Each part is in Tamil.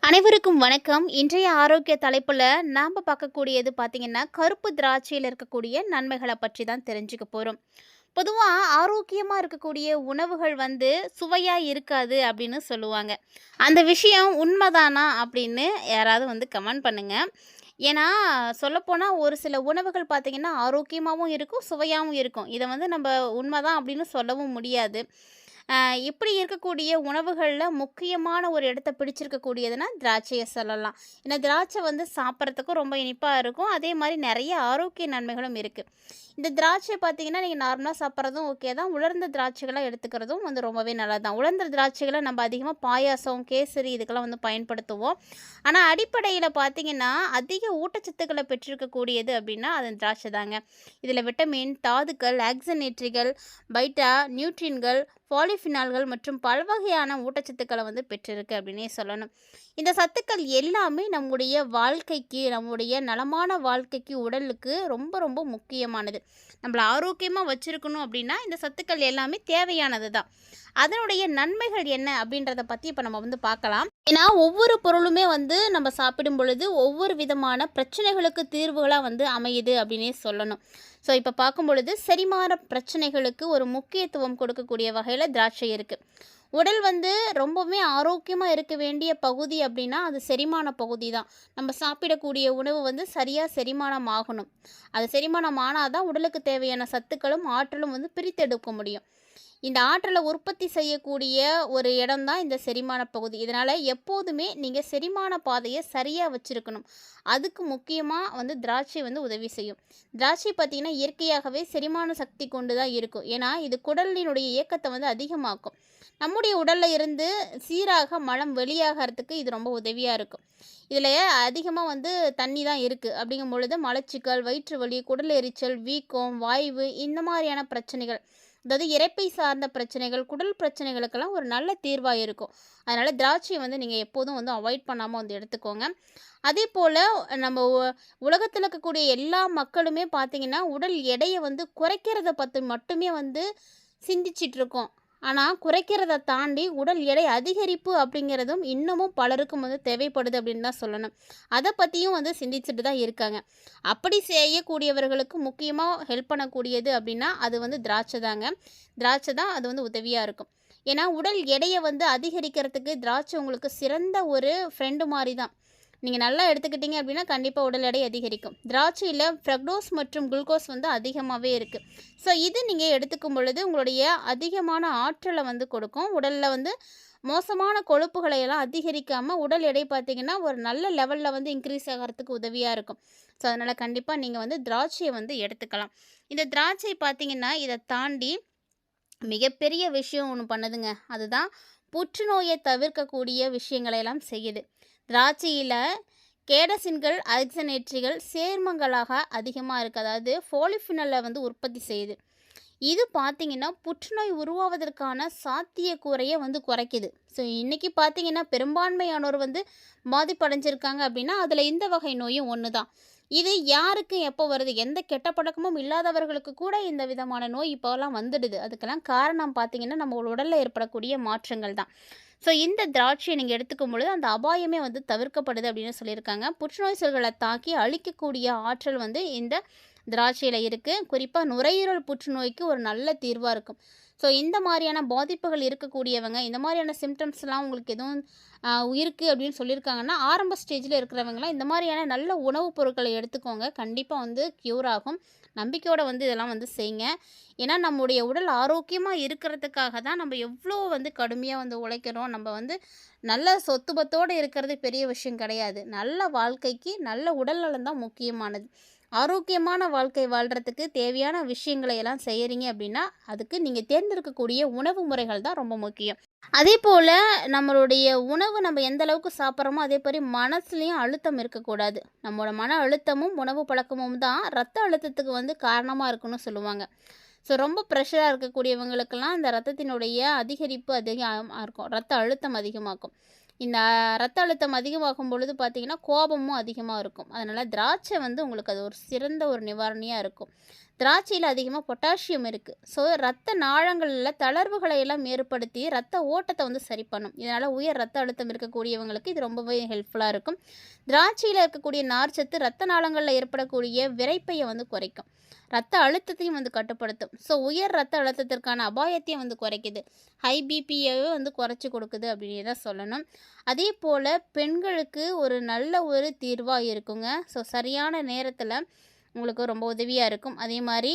அனைவருக்கும் வணக்கம். இன்றைய ஆரோக்கிய தலைப்புல நாம பார்க்கக்கூடியது பார்த்தீங்கன்னா, கருப்பு திராட்சையில இருக்கக்கூடிய நன்மைகள பற்றி தான் தெரிஞ்சுக்க போறோம். பொதுவா ஆரோக்கியமா இருக்கக்கூடிய உணவுகள் சுவையா இருக்காது அப்படின்னு சொல்லுவாங்க. அந்த விஷயம் உண்மதானா அப்படின்னு யாராவது கமெண்ட் பண்ணுங்க. ஏன்னா, சொல்லப்போனா ஒரு சில உணவுகள் பார்த்தீங்கன்னா, ஆரோக்கியமாவும் இருக்கும், சுவையாவும் இருக்கும். இத நம்ப உண்மதான் அப்படின்னு சொல்லவும் முடியாது. அ இப்படி இருக்கக்கூடிய உணவுகள்ல முக்கியமான ஒரு இடத்த பிடிச்சிருக்கக்கூடியதுன்னா, திராட்சைய சொல்லலாம். ஏன்னா, திராட்சை சாப்பிட்றதுக்கும் ரொம்ப இனிப்பா இருக்கும். அதே மாரி நெறைய ஆரோக்கிய நன்மைகளும் இருக்கு. இந்த திராட்சை பார்த்தீங்கன்னா, நீங்க நார்மலா சாப்பிட்றதும் ஓகே தான். உலர்ந்த திராட்சைகளா எடுத்துக்கிறதும் ரொம்பவே நல்லது தான். உலர்ந்த திராட்சைகள நம்ம அதிகமா பாயாசம், கேசரி இதுக்கெல்லாம் பயன்படுத்துவோம். ஆனா, அடிப்படையில பார்த்தீங்கன்னா, அதிக ஊட்டச்சத்துக்கள பெற்றிருக்கக்கூடியது அப்படின்னா, அது திராட்சை தாங்க. இதில விட்டமின், தாதுக்கள், ஆக்ஸினேற்றீகள், பைட்டா, நியூட்ரின்கள், பாலிஃபினால்கள் மற்றும் பல்வகையான ஊட்டச்சத்துக்கள பெற்றிருக்கு அப்படின்னே சொல்லணும். இந்த சத்துக்கள் எல்லாமே நம்முடைய வாழ்க்கைக்கு, நம்முடைய நலமான வாழ்க்கைக்கு, உடலுக்கு ரொம்ப ரொம்ப முக்கியமானது. நம்மள ஆரோக்கியமா வச்சிருக்கணும் அப்படின்னா, இந்த சத்துக்கள் எல்லாமே தேவையானது தான். அதனுடைய நன்மைகள் என்ன அப்படின்றத பத்தி இப்ப நம்ம பார்க்கலாம். ஏன்னா, ஒவ்வொரு பொருளுமே நம்ம சாப்பிடும் பொழுது, ஒவ்வொரு விதமான பிரச்சனைகளுக்கு தீர்வுகளா அமையுது அப்படின்னே சொல்லணும். ஸோ, இப்ப பார்க்கும் பொழுது செரிமான பிரச்சனைகளுக்கு ஒரு முக்கியத்துவம் கொடுக்கக்கூடிய வகையில திராட்சை இருக்கு. உடல் ரொம்பவுமே ஆரோக்கியமா இருக்க வேண்டிய பகுதி அப்படின்னா, அது செரிமான பகுதி தான். நம்ம சாப்பிடக்கூடிய உணவு சரியா செரிமானம் ஆகணும். அது செரிமானம் ஆனா தான் உடலுக்கு தேவையான சத்துக்களும், ஆற்றலும் பிரித்தெடுக்க முடியும். இந்த ஆற்றலை உற்பத்தி செய்யக்கூடிய ஒரு இடம் தான் இந்த செரிமான பகுதி. இதனால் எப்போதுமே நீங்கள் செரிமான பாதையை சரியாக வச்சுருக்கணும். அதுக்கு முக்கியமாக திராட்சை உதவி செய்யும். திராட்சை பார்த்திங்கன்னா இயற்கையாகவே செரிமான சக்தி கொண்டு தான் இருக்கும். ஏன்னா இது குடலினுடைய இயக்கத்தை அதிகமாக்கும். நம்முடைய உடலில் இருந்து சீராக மலம் வெளியாகிறதுக்கு இது ரொம்ப உதவியாக இருக்கும். இதில் அதிகமாக தண்ணி தான் இருக்குது. அப்படிங்கும் பொழுது மலச்சிக்கல், வயிற்று வலி, குடல் எரிச்சல், வீக்கம், வாய்வு இந்த மாதிரியான பிரச்சனைகள், அதாவது இரைப்பை சார்ந்த பிரச்சனைகள், குடல் பிரச்சனைகளுக்கெல்லாம் ஒரு நல்ல தீர்வாக இருக்கும். அதனால் திராட்சையை நீங்கள் எப்போதும் அவாய்ட் பண்ணாமல் எடுத்துக்கோங்க. அதே போல் நம்ம உலகத்தில் இருக்கக்கூடிய எல்லா மக்களுமே பார்த்திங்கன்னா உடல் எடையை குறைக்கிறத பற்றி மட்டுமே சிந்திச்சிட்டு இருக்கோம். ஆனால் குறைக்கிறத தாண்டி உடல் எடை அதிகரிப்பு அப்படிங்கிறதும் இன்னமும் பலருக்கும் தேவைப்படுது அப்படின்னு தான் சொல்லணும். அதை பற்றியும் சிந்திச்சுட்டு தான் இருக்காங்க. அப்படி செய்யக்கூடியவர்களுக்கு முக்கியமாக ஹெல்ப் பண்ணக்கூடியது அப்படின்னா அது திராட்சை தாங்க. திராட்சை தான் அது உதவியாக இருக்கும். ஏன்னா உடல் எடையை அதிகரிக்கிறதுக்கு திராட்சை உங்களுக்கு சிறந்த ஒரு ஃப்ரெண்டு மாதிரி தான். நீங்கள் நல்லா எடுத்துக்கிட்டீங்க அப்படின்னா கண்டிப்பாக உடல் எடை அதிகரிக்கும். திராட்சையில் ஃப்ரக்டோஸ் மற்றும் குளுக்கோஸ் அதிகமாகவே இருக்குது. ஸோ இது நீங்கள் எடுத்துக்கும் பொழுது உங்களுடைய அதிகமான ஆற்றலை கொடுக்கும். உடலில் மோசமான கொழுப்புகளை எல்லாம் அதிகரிக்காமல் உடல் எடை பார்த்திங்கன்னா ஒரு நல்ல லெவலில் இன்க்ரீஸ் ஆகிறதுக்கு உதவியாக இருக்கும். ஸோ அதனால் கண்டிப்பாக நீங்கள் திராட்சையை எடுத்துக்கலாம். இந்த திராட்சை பார்த்திங்கன்னா இதை தாண்டி மிகப்பெரிய விஷயம் ஒன்று பண்ணுதுங்க. அதுதான் புற்றுநோயை தவிர்க்கக்கூடிய விஷயங்களை எல்லாம் செய்யுது. திராட்சையில் கேடசின்கள், ஆக்ஸினேற்றீகள் சேர்மங்களாக அதிகமாக இருக்குது. அதாவது பாலிஃபினலை உற்பத்தி செய்யுது. இது பார்த்திங்கன்னா புற்றுநோய் உருவாவதற்கான சாத்தியக்கூறையை குறைக்குது. ஸோ இன்றைக்கி பார்த்திங்கன்னா பெரும்பான்மையானோர் பாதிப்படைஞ்சிருக்காங்க அப்படின்னா அதில் இந்த வகை நோயும் ஒன்று தான். இது யாருக்கு எப்போ வருது? எந்த கெட்ட பழக்கமும் இல்லாதவர்களுக்கு கூட இந்த விதமான நோய் இப்போலாம் வந்துடுது. அதுக்கெல்லாம் காரணம் பார்த்திங்கன்னா நம்ம உடலில் ஏற்படக்கூடிய மாற்றங்கள் தான். ஸோ இந்த திராட்சையை நீங்கள் எடுத்துக்கும் பொழுது அந்த அபாயமே தவிர்க்கப்படுது அப்படின்னு சொல்லியிருக்காங்க. புற்றுநோய் செல்களை தாக்கி அழிக்கக்கூடிய ஆற்றல் இந்த திராட்சையில் இருக்குது. குறிப்பாக நுரையீரல் புற்றுநோய்க்கு ஒரு நல்ல தீர்வாக இருக்கும். ஸோ இந்த மாதிரியான பாதிப்புகள் இருக்கக்கூடியவங்க, இந்த மாதிரியான சிம்டம்ஸ்லாம் உங்களுக்கு எதுவும் இருக்குது அப்படின்னு சொல்லியிருக்காங்கன்னா, ஆரம்ப ஸ்டேஜில் இருக்கிறவங்களாம் இந்த மாதிரியான நல்ல உணவுப் பொருட்களை எடுத்துக்கோங்க. கண்டிப்பாக க்யூர் ஆகும். நம்பிக்கையோடு இதெல்லாம் செய்யுங்க. ஏன்னா நம்முடைய உடல் ஆரோக்கியமாக இருக்கிறதுக்காக தான் நம்ம எவ்வளோ கடுமையாக உழைக்கிறோம். நம்ம நல்ல சொத்து பத்தோடு இருக்கிறது பெரிய விஷயம் கிடையாது. நல்ல வாழ்க்கைக்கு நல்ல உடல் நலம் தான் முக்கியமானது. ஆரோக்கியமான வாழ்க்கை வாழ்கிறதுக்கு தேவையான விஷயங்களை எல்லாம் செய்கிறீங்க அப்படின்னா அதுக்கு நீங்கள் தேர்ந்தெடுக்கக்கூடிய உணவு முறைகள் தான் ரொம்ப முக்கியம். அதே போல் நம்மளுடைய உணவு நம்ம எந்த அளவுக்கு சாப்பிட்றோமோ அதே மாதிரி மனசுலேயும் அழுத்தம் இருக்கக்கூடாது. நம்மளோட மன அழுத்தமும் உணவு பழக்கமும் தான் ரத்த அழுத்தத்துக்கு காரணமாக இருக்குன்னு சொல்லுவாங்க. ஸோ ரொம்ப ப்ரெஷராக இருக்கக்கூடியவங்களுக்கெல்லாம் இந்த ரத்தத்தினுடைய அதிகரிப்பு அதிகமாக இருக்கும். ரத்த அழுத்தம் அதிகமாக்கும். இந்த ரத்த அழுத்தம் அதிகமாகும் பொழுது பார்த்திங்கன்னா கோபமும் அதிகமாக இருக்கும். அதனால் திராட்சை உங்களுக்கு அது ஒரு சிறந்த ஒரு நிவாரணியாக இருக்கும். திராட்சையில் அதிகமாக பொட்டாசியம் இருக்குது. ஸோ ரத்த நாளங்களில் தளர்வுகளை எல்லாம் ஏற்படுத்தி ரத்த ஓட்டத்தை வந்து சரி பண்ணும். இதனால் உயர் ரத்த அழுத்தம் இருக்கக்கூடியவங்களுக்கு இது ரொம்பவே ஹெல்ப்ஃபுல்லாக இருக்கும். திராட்சையில் இருக்கக்கூடிய நார்ச்சத்து ரத்த நாளங்களில் ஏற்படக்கூடிய விரைப்பையை வந்து குறைக்கும். ரத்த அழுத்தத்தையும் வந்து கட்டுப்படுத்தும். ஸோ உயர் ரத்த அழுத்தத்திற்கான அபாயத்தையும் வந்து குறைக்குது. ஹை பிபியவே வந்து குறைச்சி கொடுக்குது அப்படின்னு தான் சொல்லணும். அதே போல் பெண்களுக்கு ஒரு நல்ல ஒரு தீர்வாக இருக்குங்க. ஸோ சரியான நேரத்தில் உங்களுக்கு ரொம்ப உதவியாக இருக்கும். அதே மாதிரி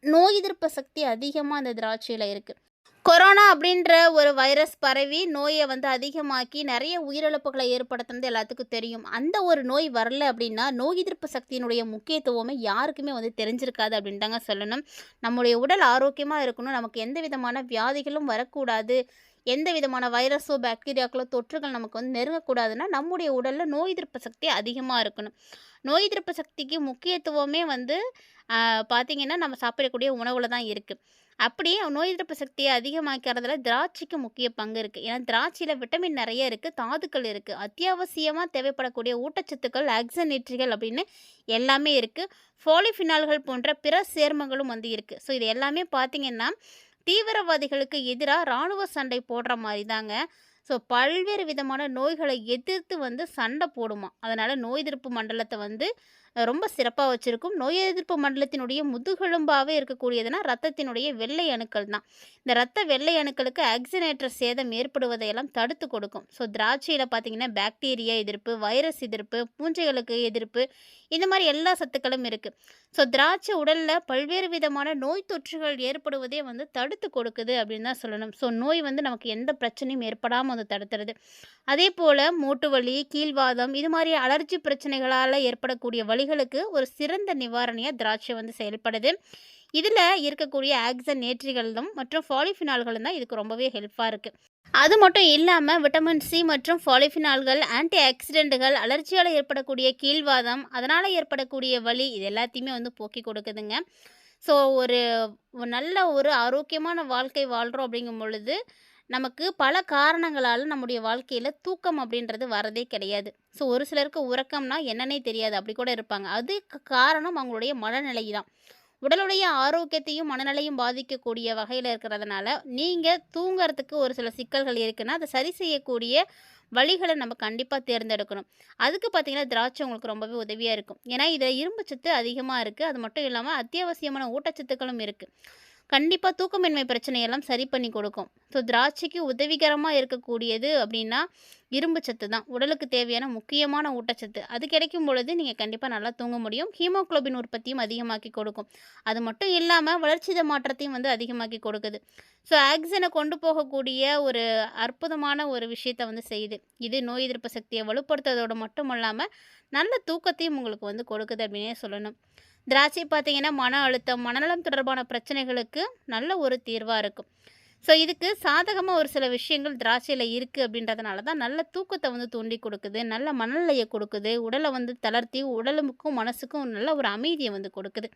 நோய் எதிர்ப்பு சக்தி அதிகமாக அந்த திராட்சையில் இருக்குது. கொரோனா அப்படின்ற ஒரு வைரஸ் பரவி நோயை வந்து அதிகமாக்கி நிறைய உயிரிழப்புகளை ஏற்படுத்துனது எல்லாத்துக்கும் தெரியும். அந்த ஒரு நோய் வரல அப்படின்னா நோய் எதிர்ப்பு சக்தியினுடைய முக்கியத்துவமே யாருக்குமே வந்து தெரிஞ்சிருக்காது அப்படின்னு தாங்க சொல்லணும். நம்முடைய உடல் ஆரோக்கியமாக இருக்கணும், நமக்கு எந்த விதமான வியாதிகளும் வரக்கூடாது, எந்த விதமான வைரஸோ பாக்டீரியாக்களோ தொற்றுகள் நமக்கு வந்து நெருங்கக்கூடாதுன்னா நம்முடைய உடலில் நோய் எதிர்ப்பு சக்தி அதிகமாக இருக்கணும். நோய் எதிர்ப்பு சக்திக்கு முக்கியத்துவமே வந்து பார்த்திங்கன்னா நம்ம சாப்பிடக்கூடிய உணவில் தான் இருக்குது. அப்படி நோய் எதிர்ப்பு சக்தியை அதிகமாக்கிறதுல திராட்சைக்கு முக்கிய பங்கு இருக்குது. ஏன்னா திராட்சையில் விட்டமின் நிறைய இருக்குது, தாதுக்கள் இருக்குது, அத்தியாவசியமாக தேவைப்படக்கூடிய ஊட்டச்சத்துக்கள், ஆக்சனேட்ரிகள் அப்படின்னு எல்லாமே இருக்குது. பாலிஃபினால்கள் போன்ற பிற சேர்மங்களும் வந்து இருக்குது. ஸோ இது எல்லாமே பார்த்திங்கன்னா தீவிரவாதிகளுக்கு எதிராக இராணுவ சண்டை போடுற மாதிரி தாங்க. ஸோ பல்வேறு விதமான நோய்களை எதிர்த்து வந்து சண்டை போடுமா. அதனால் நோய் எதிர்ப்பு மண்டலத்தை வந்து ரொம்ப சிறப்பாக வச்சுருக்கும். நோய் எதிர்ப்பு மண்டலத்தினுடைய முதுகெலும்பாகவே இருக்கக்கூடியதுன்னா ரத்தத்தினுடைய வெள்ளை அணுக்கள் தான். இந்த ரத்த வெள்ளை அணுக்களுக்கு ஆக்சினேற்ற சேதம் ஏற்படுவதையெல்லாம் தடுத்து கொடுக்கும். ஸோ திராட்சையில் பார்த்திங்கன்னா பாக்டீரியா எதிர்ப்பு, வைரஸ் எதிர்ப்பு, பூஞ்சைகளுக்கு எதிர்ப்பு, இந்த மாதிரி எல்லா சத்துக்களும் இருக்குது. ஸோ திராட்சை உடலில் பல்வேறு விதமான நோய் தொற்றுகள் ஏற்படுவதே வந்து தடுத்து கொடுக்குது அப்படின்னு தான் சொல்லணும். ஸோ நோய் வந்து நமக்கு எந்த பிரச்சனையும் ஏற்படாமல் வந்து தடுத்துறது. அதே போல் மூட்டு வலி, கீழ்வாதம், இது மாதிரி அலர்ஜி பிரச்சனைகளால் ஏற்படக்கூடிய வலிகளுக்கு ஒரு சிறந்த நிவாரணியாக திராட்சை வந்து செயல்படுது. இதில் இருக்கக்கூடிய ஆக்சனேட்ரிகளும் மற்றும் பாலிஃபினால்களும் தான் இதுக்கு ரொம்பவே ஹெல்ப்பாக இருக்குது. அது மட்டும் இல்லாமல் விட்டமின் சி மற்றும் பாலிஃபினால்கள், ஆன்டி ஆக்சிடென்ட்டுகள், அலர்ஜியால் ஏற்படக்கூடிய கீழ்வாதம், அதனால் ஏற்படக்கூடிய வலி, இது எல்லாத்தையுமே வந்து போக்கி கொடுக்குதுங்க. ஸோ ஒரு நல்ல ஒரு ஆரோக்கியமான வாழ்க்கை வாழ்கிறோம் அப்படிங்கும் பொழுது நமக்கு பல காரணங்களால் நம்முடைய வாழ்க்கையில் தூக்கம் அப்படின்றது வரதே கிடையாது. ஸோ ஒரு சிலருக்கு உறக்கம்னா என்னன்னே தெரியாது, அப்படி கூட இருப்பாங்க. அதுக்கு காரணம் அவங்களுடைய மனநிலை தான். உடலுடைய ஆரோக்கியத்தையும் மனநிலையும் பாதிக்கக்கூடிய வகையில் இருக்கிறதுனால நீங்கள் தூங்கிறதுக்கு ஒரு சில சிக்கல்கள் இருக்குன்னா அதை சரி செய்யக்கூடிய வழிகளை நம்ம கண்டிப்பாக தேர்ந்தெடுக்கணும். அதுக்கு பார்த்திங்கன்னா திராட்சை உங்களுக்கு ரொம்பவே உதவியாக இருக்கும். ஏன்னா இதில் இரும்பு சத்து அதிகமாக இருக்குது. அது மட்டும் இல்லாமல் அத்தியாவசியமான ஊட்டச்சத்துக்களும் இருக்குது. கண்டிப்பாக தூக்கமின்மை பிரச்சனையெல்லாம் சரி பண்ணி கொடுக்கும். ஸோ திராட்சைக்கு உதவிகரமாக இருக்கக்கூடியது அப்படின்னா இரும்பு சத்து தான். உடலுக்கு தேவையான முக்கியமான ஊட்டச்சத்து. அது கிடைக்கும் பொழுது நீங்கள் கண்டிப்பாக நல்லா தூங்க முடியும். ஹீமோக்ளோபின் உற்பத்தியும் அதிகமாக்கி கொடுக்கும். அது மட்டும் இல்லாமல் வளர்ச்சித மாற்றத்தையும் வந்து அதிகமாக்கி கொடுக்குது. ஸோ ஆக்சிஜனை கொண்டு போகக்கூடிய ஒரு அற்புதமான ஒரு விஷயத்தை வந்து செய்யுது. இது நோய் எதிர்ப்பு சக்தியை வலுப்படுத்துறதோடு மட்டும் இல்லாமல் நல்ல தூக்கத்தையும் உங்களுக்கு வந்து கொடுக்குது அப்படின்னே சொல்லணும். திராட்சை பார்த்திங்கன்னா மன அழுத்தம், மனநலம் தொடர்பான பிரச்சனைகளுக்கு நல்ல ஒரு தீர்வாக இருக்கும். ஸோ இதுக்கு சாதகமாக ஒரு சில விஷயங்கள் திராட்சையில் இருக்குது அப்படின்றதுனால தான் நல்ல தூக்கத்தை வந்து தூண்டி கொடுக்குது, நல்ல மனநிலையை கொடுக்குது, உடலை வந்து தளர்த்தி உடலுக்கும் மனசுக்கும் நல்ல ஒரு அமைதியை வந்து கொடுக்குது.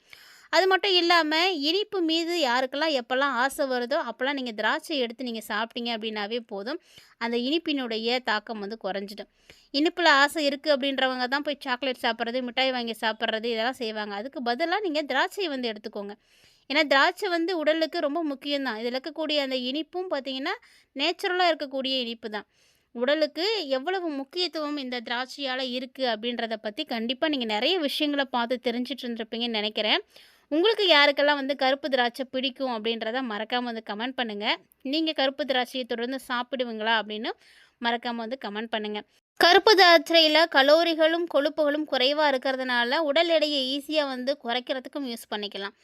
அது மட்டும் இல்லாமல் இனிப்பு மீது யாருக்கெல்லாம் எப்போல்லாம் ஆசை வருதோ அப்போல்லாம் நீங்கள் திராட்சை எடுத்து நீங்கள் சாப்பிட்டீங்க அப்படின்னாவே போதும், அந்த இனிப்பினுடைய தாக்கம் வந்து குறைஞ்சிடும். இனிப்பில் ஆசை இருக்குது அப்படின்றவங்க தான் போய் சாக்லேட் சாப்பிட்றது, மிட்டாய் வாங்கி சாப்பிட்றது இதெல்லாம் செய்வாங்க. அதுக்கு பதிலாக நீங்கள் திராட்சையை வந்து எடுத்துக்கோங்க. ஏன்னா திராட்சை வந்து உடலுக்கு ரொம்ப முக்கியம்தான். இதில் இருக்கக்கூடிய அந்த இனிப்பும் பார்த்திங்கன்னா நேச்சுரலாக இருக்கக்கூடிய இனிப்பு தான். உடலுக்கு எவ்வளவு முக்கியத்துவம் இந்த திராட்சையால் இருக்குது அப்படின்றத பற்றி கண்டிப்பாக நீங்கள் நிறைய விஷயங்களை பார்த்து தெரிஞ்சிட்டு இருந்திருப்பீங்கன்னு நினைக்கிறேன். உங்களுக்கு யாருக்கெல்லாம் வந்து கருப்பு திராட்சை பிடிக்கும் அப்படின்றத மறக்காமல் வந்து கமெண்ட் பண்ணுங்கள். நீங்கள் கருப்பு திராட்சையை தொடர்ந்து சாப்பிடுவீங்களா அப்படின்னு மறக்காமல் வந்து கமெண்ட் பண்ணுங்கள். கருப்பு திராட்சையில் கலோரிகளும் கொழுப்புகளும் குறைவாக இருக்கிறதுனால உடல் எடையை ஈஸியாக வந்து குறைக்கிறதுக்கும் யூஸ் பண்ணிக்கலாம்.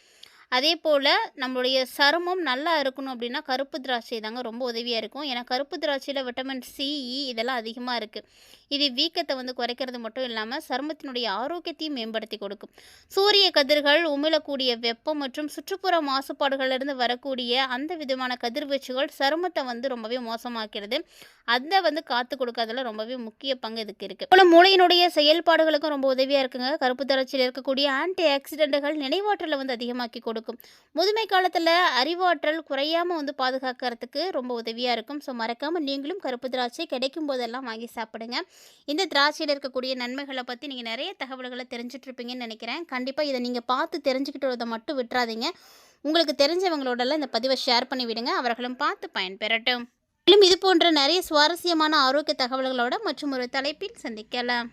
அதே போல் நம்மளுடைய சருமம் நல்லா இருக்கணும் அப்படின்னா கருப்பு திராட்சை தாங்க ரொம்ப உதவியாக இருக்கும். ஏன்னா கருப்பு திராட்சையில் விட்டமின் சி, இ இதெல்லாம் அதிகமாக இருக்குது. இது வீக்கத்தை வந்து குறைக்கிறது மட்டும் இல்லாமல் சருமத்தினுடைய ஆரோக்கியத்தையும் மேம்படுத்தி கொடுக்கும். சூரிய கதிர்கள், உமிழக்கூடிய வெப்பம் மற்றும் சுற்றுப்புற மாசுபாடுகளிலிருந்து வரக்கூடிய அந்த விதமான கதிர்வீச்சுகள் சருமத்தை வந்து ரொம்பவே மோசமாக்கிறது. அதை வந்து காத்து கொடுக்கறதுல ரொம்பவே முக்கிய பங்கு இதுக்கு இருக்குது. அப்புறம் மூளையினுடைய செயல்பாடுகளுக்கும் ரொம்ப உதவியாக இருக்குங்க. கருப்பு திராட்சையில் இருக்கக்கூடிய ஆன்டி ஆக்சிடென்ட்டுகள் நினைவாற்றலை வந்து அதிகமாக்கி கொடுக்கும். முதுமை காலத்தில் அறிவாற்றல் குறையாமல் வந்து பாதுகாக்கிறதுக்கு ரொம்ப உதவியாக இருக்கும். ஸோ மறக்காமல் நீங்களும் கருப்பு திராட்சை கிடைக்கும் போதெல்லாம் வாங்கி சாப்பிடுங்க. இந்த திராட்சையில இருக்கக்கூடிய நன்மைகள பத்தி நீங்க நெறைய தகவல்கள தெரிஞ்சுட்ருப்பீங்கன்னு நெனைக்கிறேன். கண்டிப்பா இத நீங்க பார்த்து தெரிஞ்சுக்கிட்டத மட்டும் விட்றாதீங்க. உங்களுக்கு தெரிஞ்சவங்களோடலாம் இந்த பதிவ ஷேர் பண்ணி விடுங்க. அவர்களும் பார்த்து பயன்பெறட்டும். மேலும் இது போன்ற நெறைய சுவாரஸ்யமான ஆரோக்கிய தகவல்களோட மற்றும் ஒரு தலைப்பில் சந்திக்கலாம்.